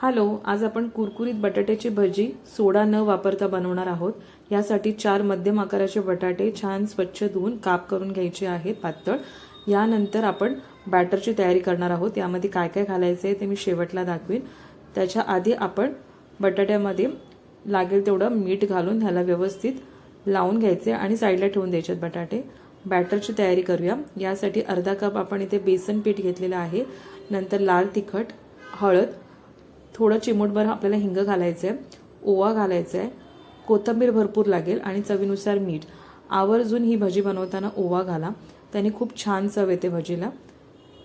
Hello, आज आपण कुरकुरीत बटाट्याची भजी सोडा न वापरता बनवणार आहोत। यासाठी 4 मध्यम आकाराचे बटाटे छान स्वच्छ धुवून काप करून घ्यायचे आहेत पातळ। यानंतर आपण बॅटरची तयारी करणार आहोत। यामध्ये काय काय घालायचे ते मी शेवटला दाखवेन। त्याच्या आधी आपण बटाट्यामध्ये लागेल तेवढं मीठ घालून ह्याला व्यवस्थित लावून घ्यायचे आणि साईडला ठेवून द्यायचे बटाटे। बॅटरची तयारी करूया। यासाठी अर्धा कप आपण इथे बेसन पीठ घेतलेलं आहे। नंतर लाल तिखट, हळद, थोडं चिमूटभर आपल्याला हिंग घालायचं आहे, ओवा घालायचा आहे, कोथिंबीर भरपूर लागेल आणि चवीनुसार मीठ। आवर्जून ही भजी बनवताना ओवा घाला, त्याने खूप छान चव येते भजीला।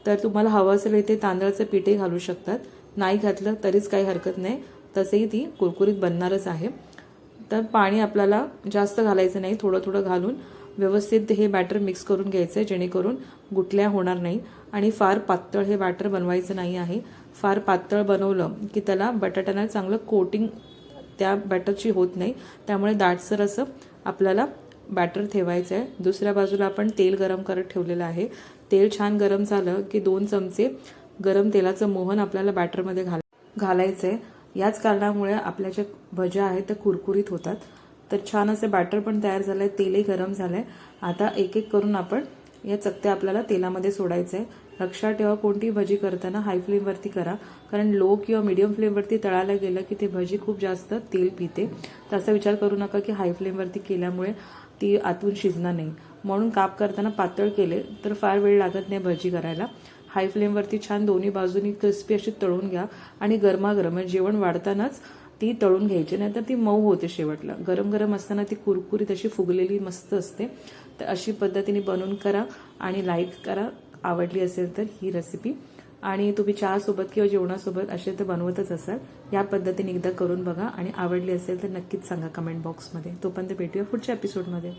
तर तुम्हाला हवं असेल इथे तांदळाचं पीठही घालू शकतात, नाही घातलं तरीच काही हरकत नाही, तसेही ती कुरकुरीत बनणारच आहे। तर पाणी आपल्याला जास्त घालायचं नाही, थोडं थोडं घालून व्यवस्थित हे बॅटर मिक्स करून घ्यायचं आहे, जेणेकरून गुठल्या होणार नाही। आणि फार पातळ हे बॅटर बनवायचं नाही आहे। फार पातळ बनवलं की त्याला बटाट्याला चांगलं कोटिंग त्या बॅटरची होत नाही, त्यामुळे दाटसर असं आपल्याला बॅटर ठेवायचं आहे। दुसऱ्या बाजूला आपण तेल गरम करत ठेवलेलं आहे। तेल छान गरम झालं की 2 चमचे गरम तेलाचं मोहन आपल्याला बॅटरमध्ये घालायचं आहे। याच कारणामुळे आपल्या ज्या भज्या आहेत त्या कुरकुरीत होतात। तर छान असं बॅटर पण तयार झालंय, तेलही गरम झालंय। आता एक एक करून आपण या चकत्या आपल्याला तेलामध्ये सोडायचं आहे। लक्षात ठेवा, कोणती भजी करताना हाय फ्लेमवरती करा, कारण लो किंवा मीडियम फ्लेमवरती तळायला गेलं की ते भजी खूप जास्त तेल पिते। तसा विचार करू नका की हाय फ्लेमवरती केल्यामुळे ती आतून शिजणार नाही। म्हणून काप करताना पातळ केले तर फार वेळ लागत नाही भजी करायला। हाय फ्लेमवरती छान दोन्ही बाजूनी क्रिस्पी अशी तळून घ्या आणि गरमागरम जेवण वाढतानाच ती तळून घ्यायची, नाहीतर ती मऊ होते शेवटला। गरम गरम असताना ती कुरकुरीत अशी फुगलेली मस्त असते। तर अशी पद्धतीने बनवून करा आणि लाईक करा आवडली असेल तर ही रेसिपी। आणि तुम्ही चहासोबत किंवा जेवणासोबत असे तर बनवतच असाल, या पद्धतीने एकदा करून बघा आणि आवडली असेल तर नक्कीच सांगा कमेंट बॉक्समध्ये। तोपर्यंत भेटूया पुढच्या एपिसोडमध्ये।